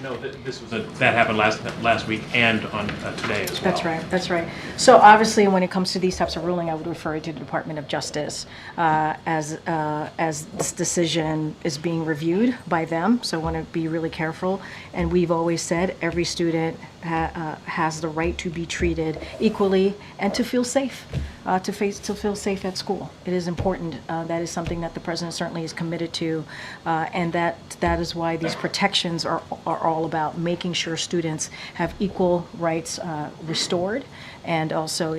No, that happened last week and on today as well. That's right, that's right. So obviously, when it comes to these types of ruling, I would refer to the Department of Justice as this decision is being reviewed by them. So I want to be really careful. And we've always said every student has the right to be treated equally and to feel safe, to feel safe at school. It is important. That is something that the president certainly is committed to, and that is why these protections are all about making sure students have equal rights restored, and also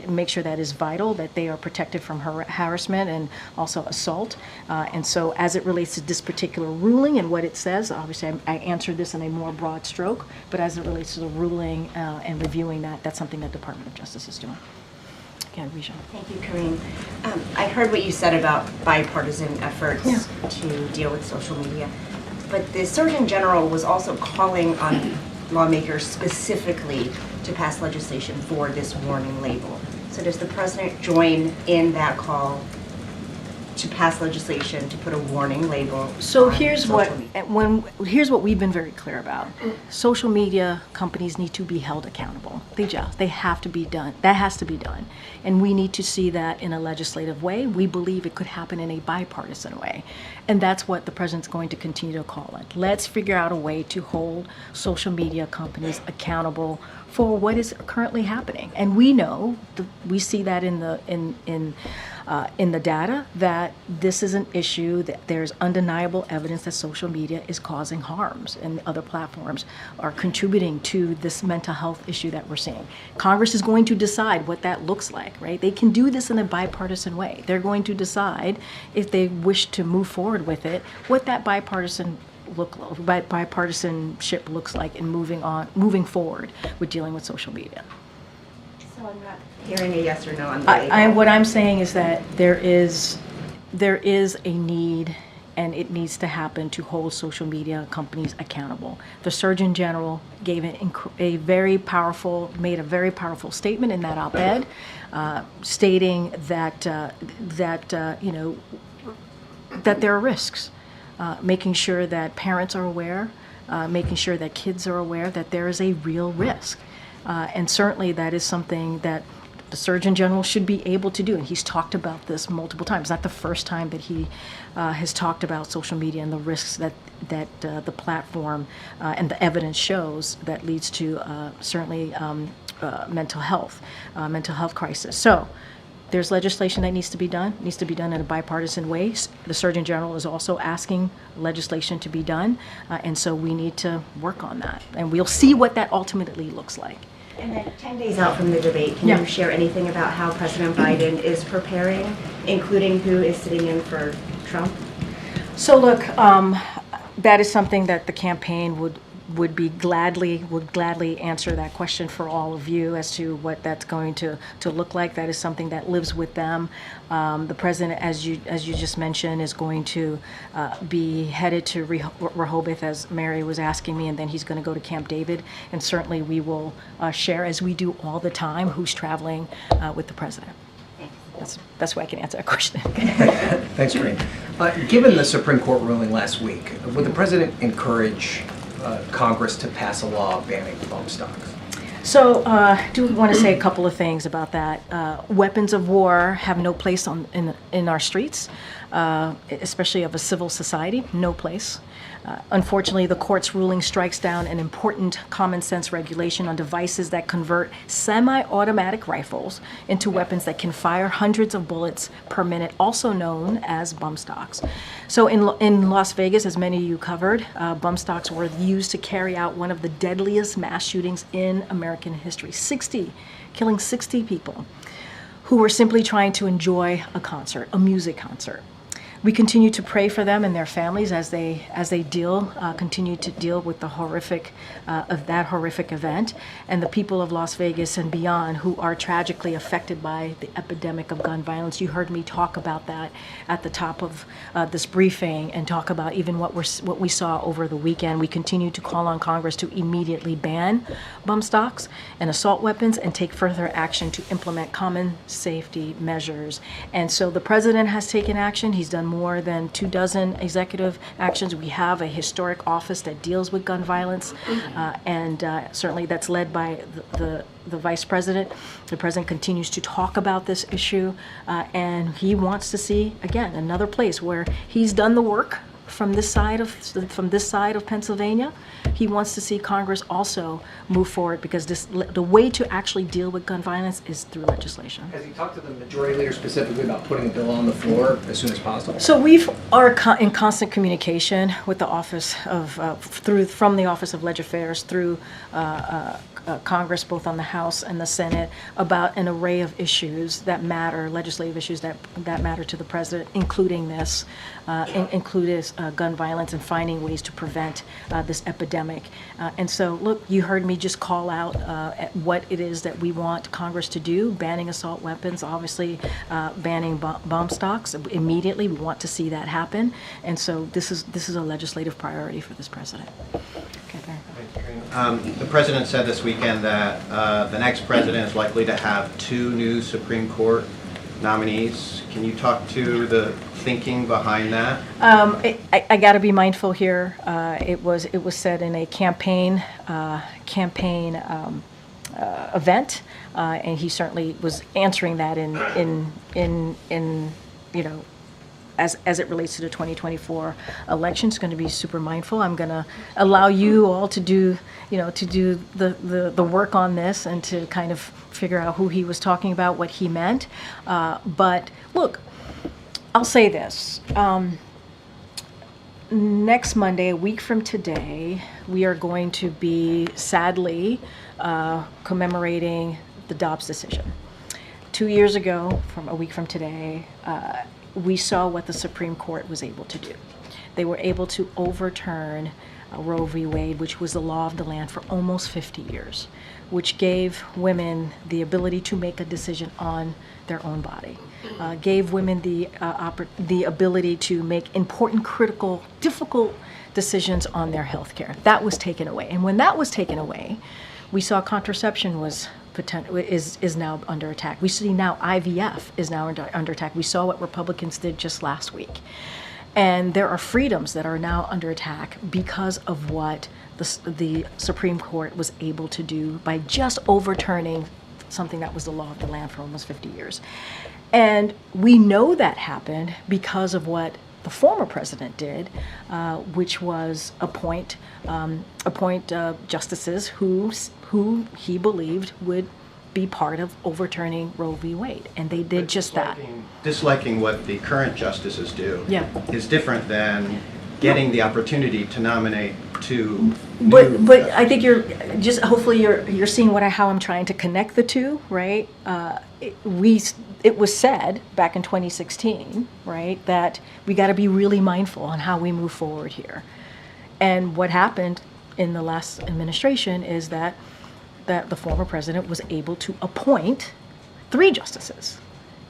make sure that is vital that they are protected from harassment and also assault. And so, as it relates to this particular ruling and what it says, obviously I answered this in a more broad stroke, but as it relates to the ruling and reviewing that's something that Department of Justice is doing. Again, Rejan. Thank you, Karine. I heard what you said about bipartisan efforts to deal with social media, but the Surgeon General was also calling on lawmakers specifically to pass legislation for this warning label. So does the president join in that call to pass legislation to put a warning label? So here's what we've been very clear about. Social media companies need to be held accountable. They have to be done. That has to be done. And we need to see that in a legislative way. We believe it could happen in a bipartisan way. And that's what the president's going to continue to call it. Let's figure out a way to hold social media companies accountable for what is currently happening. And we know, we see that in the data, that this is an issue, that there's undeniable evidence that social media is causing harms, and other platforms are contributing to this mental health issue that we're seeing. Congress is going to decide what that looks like, right? They can do this in a bipartisan way. They're going to decide, if they wish to move forward with it, what that bipartisanship looks like in moving forward with dealing with social media. So I'm not hearing a yes or no on the label. What I'm saying is that there is a need, and it needs to happen, to hold social media companies accountable. The Surgeon General gave made a very powerful statement in that op-ed, stating that there are risks, making sure that parents are aware, making sure that kids are aware that there is a real risk. And certainly that is something that the Surgeon General should be able to do. And he's talked about this multiple times. Not the first time that he has talked about social media and the risks that the platform and the evidence shows that leads to certainly mental health crisis. So there's legislation that needs to be done. It needs to be done in a bipartisan way. The Surgeon General is also asking legislation to be done, and so we need to work on that. And we'll see what that ultimately looks like. And then 10 days out from the debate, can you share anything about how President Biden is preparing, including who is sitting in for Trump? So look, that is something that the campaign would gladly answer that question for all of you as to what that's going to look like. That is something that lives with them. The president, as you just mentioned, is going to be headed to Rehoboth, as Mary was asking me, and then he's going to go to Camp David. And certainly we will share, as we do all the time, who's traveling with the president. That's the best way I can answer that question. Thanks, Karine. Given the Supreme Court ruling last week, would the president encourage Congress to pass a law banning bump stocks? So I do want to say a couple of things about that. Weapons of war have no place in our streets, especially of a civil society, no place. Unfortunately, the court's ruling strikes down an important common sense regulation on devices that convert semi-automatic rifles into weapons that can fire hundreds of bullets per minute, also known as bump stocks. So in Las Vegas, as many of you covered, bump stocks were used to carry out one of the deadliest mass shootings in American history, killing 60 people who were simply trying to enjoy a concert, a music concert. We continue to pray for them and their families as they continue to deal with the horrific of that horrific event, and the people of Las Vegas and beyond who are tragically affected by the epidemic of gun violence. You heard me talk about that at the top of this briefing, and talk about even what we saw over the weekend. We continue to call on Congress to immediately ban bump stocks and assault weapons and take further action to implement common safety measures. And so the president has taken action. He's done more than 24 executive actions. We have a historic office that deals with gun violence, and certainly that's led by the vice president. The president continues to talk about this issue, and he wants to see, again, another place where he's done the work from this side of Pennsylvania. He wants to see Congress also move forward, because the way to actually deal with gun violence is through legislation. Has he talked to the majority leader specifically about putting the bill on the floor as soon as possible? So we are in constant communication with the Office of from the Office of Legislative Affairs through Congress, both on the House and the Senate, about an array of issues that matter, legislative issues that matter to the president, including this, including gun violence and finding ways to prevent this epidemic. And so, look, you heard me just call out at what it is that we want Congress to do: banning assault weapons, obviously banning bomb stocks immediately. We want to see that happen, and so this is a legislative priority for this president. Okay, Barry. The president said this weekend that the next president is likely to have 2 new Supreme Court nominees. Can you talk to the thinking behind that? I got to be mindful here. It was said in a campaign event, and he certainly was answering that in as it relates to the 2024 election. It's going to be super mindful. I'm going to allow you all to do the work on this and to kind of figure out who he was talking about, what he meant. But look, I'll say this. Next Monday, a week from today, we are going to be sadly commemorating the Dobbs decision. 2 years ago, from a week from today, we saw what the Supreme Court was able to do. They were able to overturn Roe v. Wade, which was the law of the land for almost 50 years, which gave women the ability to make a decision on their own body, gave women the ability to make important, critical, difficult decisions on their health care. That was taken away. And when that was taken away, we saw contraception is now under attack. We see now IVF is now under attack. We saw what Republicans did just last week. And there are freedoms that are now under attack because of what the Supreme Court was able to do by just overturning something that was the law of the land for almost 50 years. And we know that happened because of what the former president did, which was appoint justices who he believed would be part of overturning Roe v. Wade, and they did just that. Disliking what the current justices do is different than getting the opportunity to nominate 2 But I think hopefully you're seeing how I'm trying to connect the two, right? It was said back in 2016, right, that we got to be really mindful on how we move forward here. And what happened in the last administration is that the former president was able to appoint 3 justices.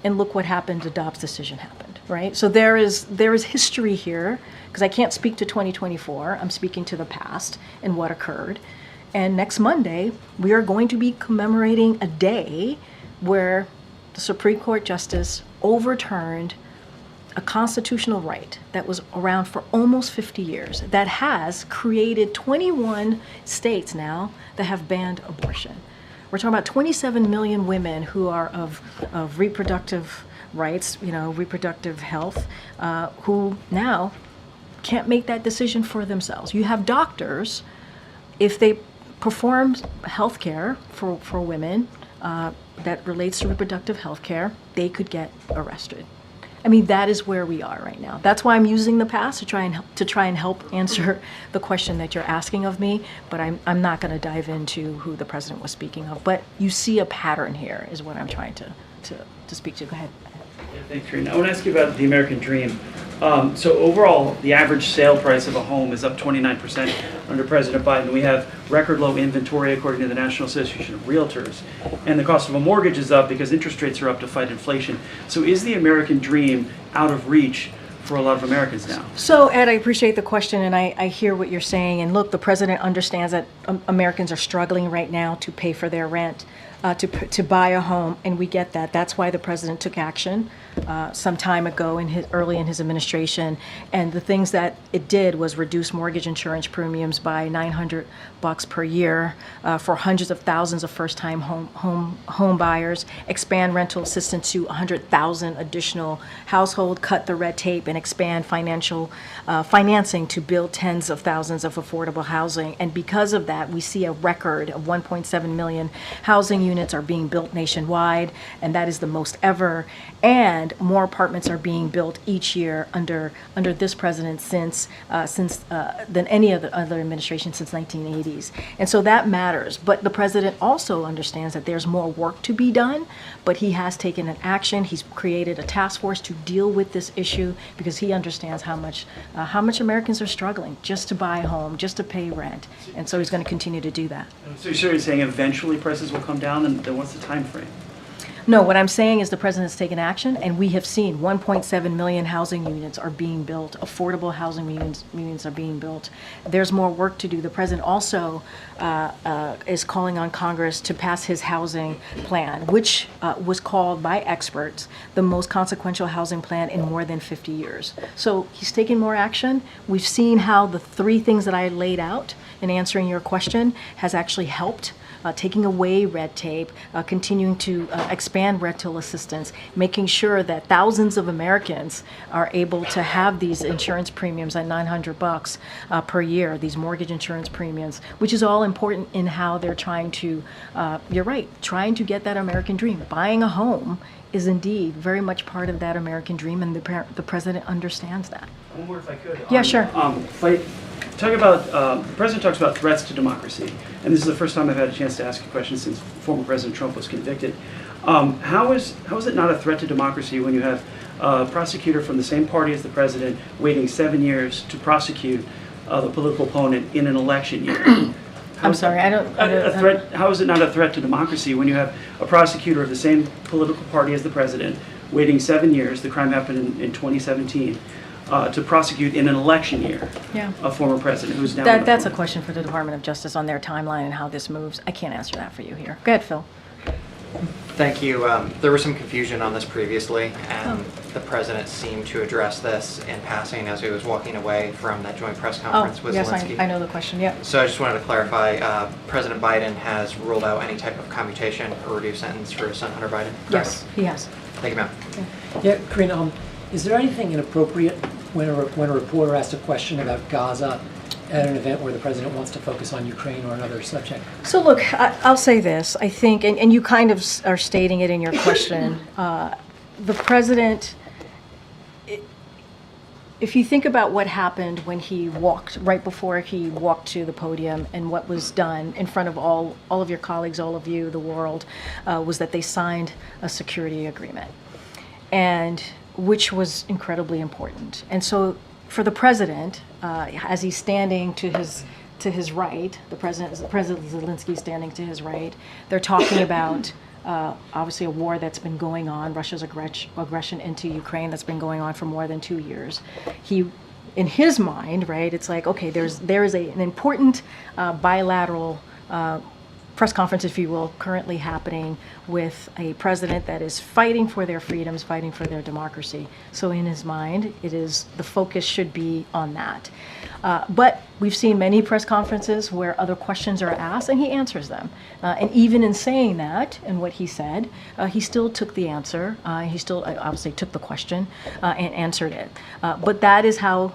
And look what happened, the Dobbs decision happened, right? So there is history here, because I can't speak to 2024, I'm speaking to the past and what occurred. And next Monday, we are going to be commemorating a day where the Supreme Court justice overturned a constitutional right that was around for almost 50 years, that has created 21 states now that have banned abortion. We're talking about 27 million women who are of reproductive rights, reproductive health, who now can't make that decision for themselves. You have doctors, if they perform health care for women that relates to reproductive health care, they could get arrested. I mean, that is where we are right now. That's why I'm using the past to try and help answer the question that you're asking of me, but I'm not going to dive into who the president was speaking of. But you see a pattern here is what I'm trying to speak to. Go ahead. Thanks, Karine. I want to ask you about the American dream. So overall, the average sale price of a home is up 29% under President Biden. We have record low inventory according to the National Association of Realtors. And the cost of a mortgage is up because interest rates are up to fight inflation. So is the American dream out of reach for a lot of Americans now? So, Ed, I appreciate the question, and I hear what you're saying. And look, the president understands that Americans are struggling right now to pay for their rent, to buy a home, and we get that. That's why the president took action some time ago early in his administration. And the things that it did was reduce mortgage insurance premiums by $900 per year for hundreds of thousands of first-time home buyers, expand rental assistance to 100,000 additional households, cut the red tape, and expand financing to build tens of thousands of affordable housing. And because of that, we see a record of 1.7 million housing units are being built nationwide, and that is the most ever. And more apartments are being built each year under this president than any of the other administration since 1980s. And so that matters. But the president also understands that there's more work to be done, but he has taken an action. He's created a task force to deal with this issue because he understands how much Americans are struggling just to buy a home, just to pay rent. And so he's going to continue to do that. So you're sort of saying eventually prices will come down, and then what's the time frame? No, what I'm saying is the president's taken action, and we have seen 1.7 million housing units are being built. Affordable housing units are being built. There's more work to do. The president also is calling on Congress to pass his housing plan, which was called by experts the most consequential housing plan in more than 50 years. So he's taking more action. We've seen how the three things that I laid out in answering your question has actually helped. Taking away red tape, continuing to expand rental assistance, making sure that thousands of Americans are able to have these insurance premiums at $900 per year, these mortgage insurance premiums, which is all important in how they're trying to, you're right, trying to get that American dream. Buying a home is indeed very much part of that American dream, and the president understands that. One more if I could. Yeah, sure. The president talks about threats to democracy, and this is the first time I've had a chance to ask a question since former President Trump was convicted. How is it not a threat to democracy when you have a prosecutor from the same party as the president waiting 7 years to prosecute the political opponent in an election year? I'm sorry, I don't. How is it not a threat to democracy when you have a prosecutor of the same political party as the president waiting 7 years? The crime happened in 2017. To prosecute in an election year a former president who's now... That's a question for the Department of Justice on their timeline and how this moves. I can't answer that for you here. Go ahead, Phil. Thank you. There was some confusion on this previously, and the president seemed to address this in passing as he was walking away from that joint press conference with Zelensky. Yes, I know the question, yeah. So I just wanted to clarify, President Biden has ruled out any type of commutation or reduced sentence for his son, Hunter Biden? Yes, he has. Thank you, ma'am. Yeah, Karine, is there anything inappropriate when a reporter asks a question about Gaza at an event where the president wants to focus on Ukraine or another subject? So look, I'll say this, I think, and you kind of are stating it in your question, the president, if you think about what happened when he walked, right before he walked to the podium, and what was done in front of all of your colleagues, all of you, the world, was that they signed a security agreement, and which was incredibly important. And so for the president, as he's standing to his right, President Zelensky standing to his right, they're talking about obviously a war that's been going on, Russia's aggression into Ukraine that's been going on for more than 2 years. In his mind, right, it's like, okay, there is an important bilateral press conference, if you will, currently happening with a president that is fighting for their freedoms, fighting for their democracy. So in his mind, the focus should be on that. But we've seen many press conferences where other questions are asked and he answers them. And even in saying that and what he said, he still took the answer. He still obviously took the question and answered it. But that is how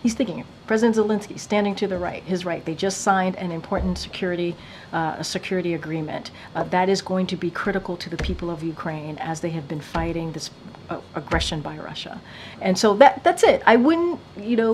he's thinking. President Zelensky standing to the right, his right. They just signed an important security agreement that is going to be critical to the people of Ukraine as they have been fighting this aggression by Russia. And so that's it. I wouldn't,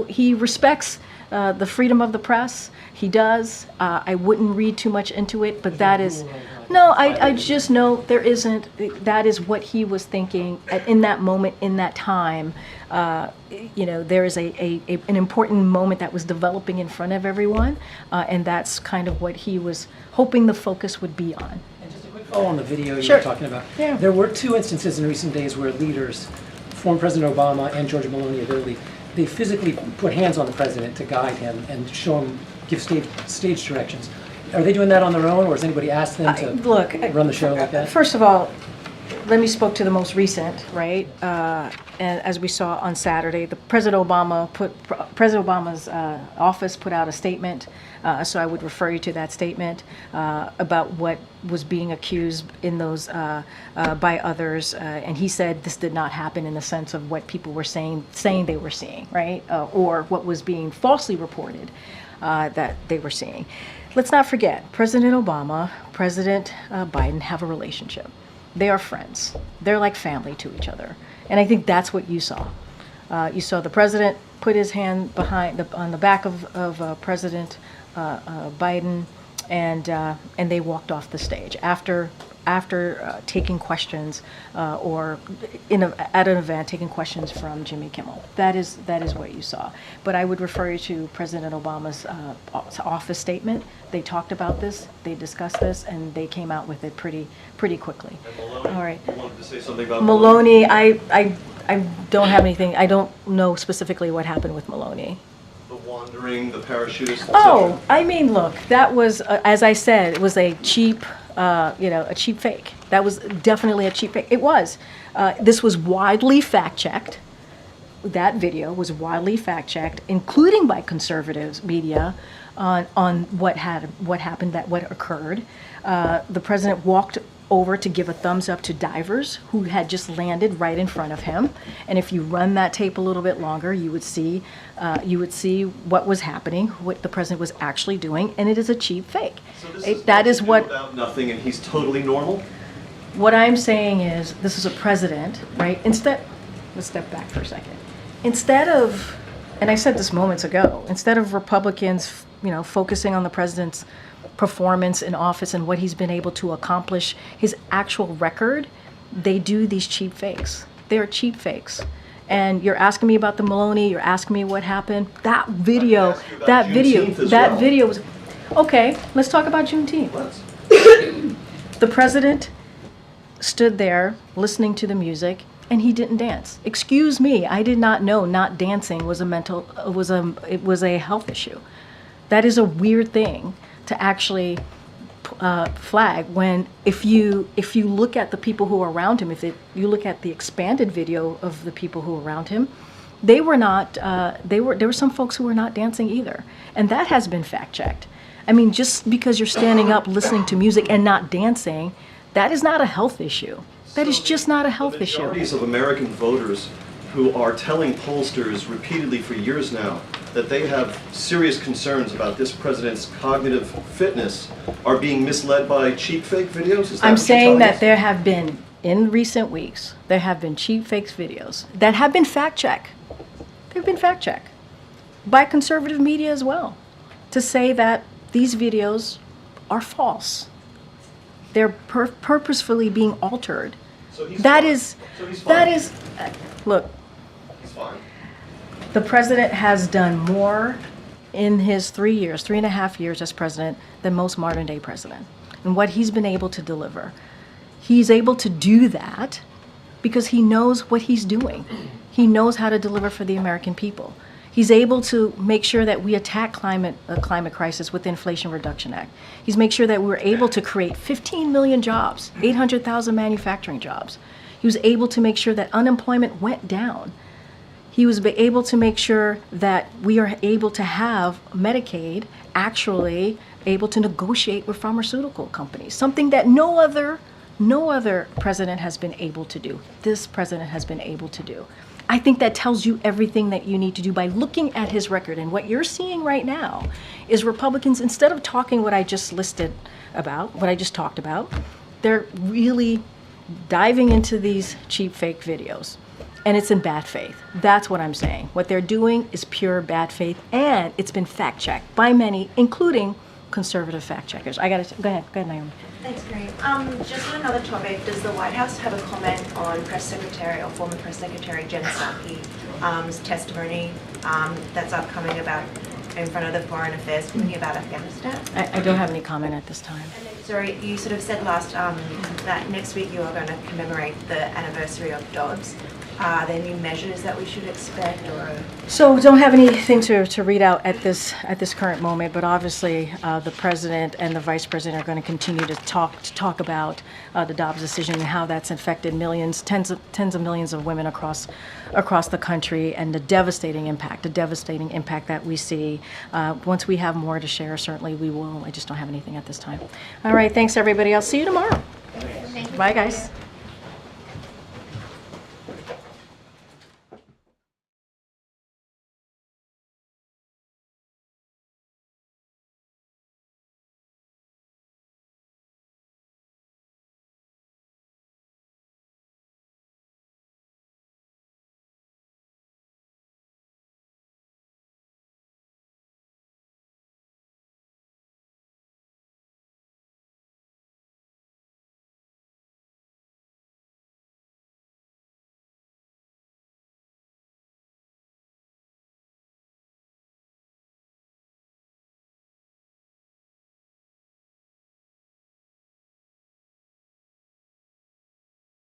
he respects the freedom of the press. He does. I wouldn't read too much into it, but that is No, I just know there isn't, that is what he was thinking in that moment, in that time. There is an important moment that was developing in front of everyone, and that's kind of what he was hoping the focus would be on. And just a quick follow on the video you Sure. were talking about. Yeah. There were 2 instances in recent days where leaders, former President Obama and Georgia Maloney of Italy, they physically put hands on the president to guide him and show him, give stage directions. Are they doing that on their own, or has anybody asked them to run the show like that? First of all, let me spoke to the most recent, right? And as we saw on Saturday, President Obama's office put out a statement. So I would refer you to that statement about what was being accused in those by others. And he said this did not happen in the sense of what people were saying they were seeing, right? Or what was being falsely reported that they were seeing. Let's not forget, President Obama, President Biden have a relationship. They are friends. They're like family to each other. And I think that's what you saw. You saw the president put his hand on the back of President Biden, and they walked off the stage after taking questions or at an event taking questions from Jimmy Kimmel. That is what you saw. But I would refer you to President Obama's office statement. They talked about this, they discussed this, and they came out with it pretty quickly. Maloney, all right. You wanted to say something about Maloney, I don't have anything. I don't know specifically what happened with Maloney. The wandering, the parachutist, etc. Oh, I mean, look, that was, as I said, it was a cheap, a cheap fake. That was definitely a cheap fake. It was. This was widely fact-checked. That video was widely fact-checked, including by conservative media, on what happened, what occurred. The president walked over to give a thumbs up to divers who had just landed right in front of him. And if you run that tape a little bit longer, you would see what was happening, what the president was actually doing, and it is a cheap fake. So this is what about nothing, and he's totally normal. What I'm saying is, this is a president, right? Let's step back for a second. Instead of, and I said this moments ago, instead of Republicans, focusing on the president's performance in office and what he's been able to accomplish, his actual record, they do these cheap fakes. They're cheap fakes. And you're asking me about the Maloney, you're asking me what happened. That video was, okay, let's talk about Juneteenth. The president stood there listening to the music and he didn't dance. Excuse me, I did not know not dancing was a health issue. That is a weird thing to actually flag when, if you look at the people who are around him, you look at the expanded video of the people who were around him, they were not, there were some folks who were not dancing either. And that has been fact checked. I mean, just because you're standing up listening to music and not dancing, that is not a health issue. That is just not a health issue. Majorities of American voters who are telling pollsters repeatedly for years now that they have serious concerns about this president's cognitive fitness are being misled by cheap fake videos? Is that I'm what you're saying telling that us? there have been, in recent weeks, there have been cheap fakes videos that have been fact-checked. They've been fact-checked by conservative media as well, to say that these videos are false. They're purposefully being altered. So he's That fine. is, So he's that fine. is, look, He's fine. the president has done more in his 3.5 years as president than most modern day president. And what he's been able to deliver. He's able to do that because he knows what he's doing. He knows how to deliver for the American people. He's able to make sure that we attack climate crisis with the Inflation Reduction Act. He's made sure that we're able to create 15 million jobs, 800,000 manufacturing jobs. He was able to make sure that unemployment went down. He was able to make sure that we are able to have Medicaid actually able to negotiate with pharmaceutical companies, something that no other president has been able to do. This president has been able to do. I think that tells you everything that you need to do by looking at his record. And what you're seeing right now is Republicans, instead of talking what I just listed about, what I just talked about, they're really diving into these cheap fake videos. And it's in bad faith. That's what I'm saying. What they're doing is pure bad faith, and it's been fact-checked by many, including conservative fact checkers. Go ahead, Naomi. Thanks, Karine. Just on another topic, does the White House have a comment on Press Secretary or former Press Secretary Jen Psaki's testimony that's upcoming about in front of the Foreign Affairs Committee about Afghanistan? I don't have any comment at this time. Sorry, you sort of said last that next week you are going to commemorate the anniversary of Dobbs. Are there new measures that we should expect, or? So don't have anything to read out at this current moment, but obviously the president and the vice president are going to continue to talk about the Dobbs decision and how that's affected millions, tens of millions of women across the country, and the devastating impact that we see. Once we have more to share, certainly we will. I just don't have anything at this time. All right, thanks everybody. I'll see you tomorrow. Bye guys.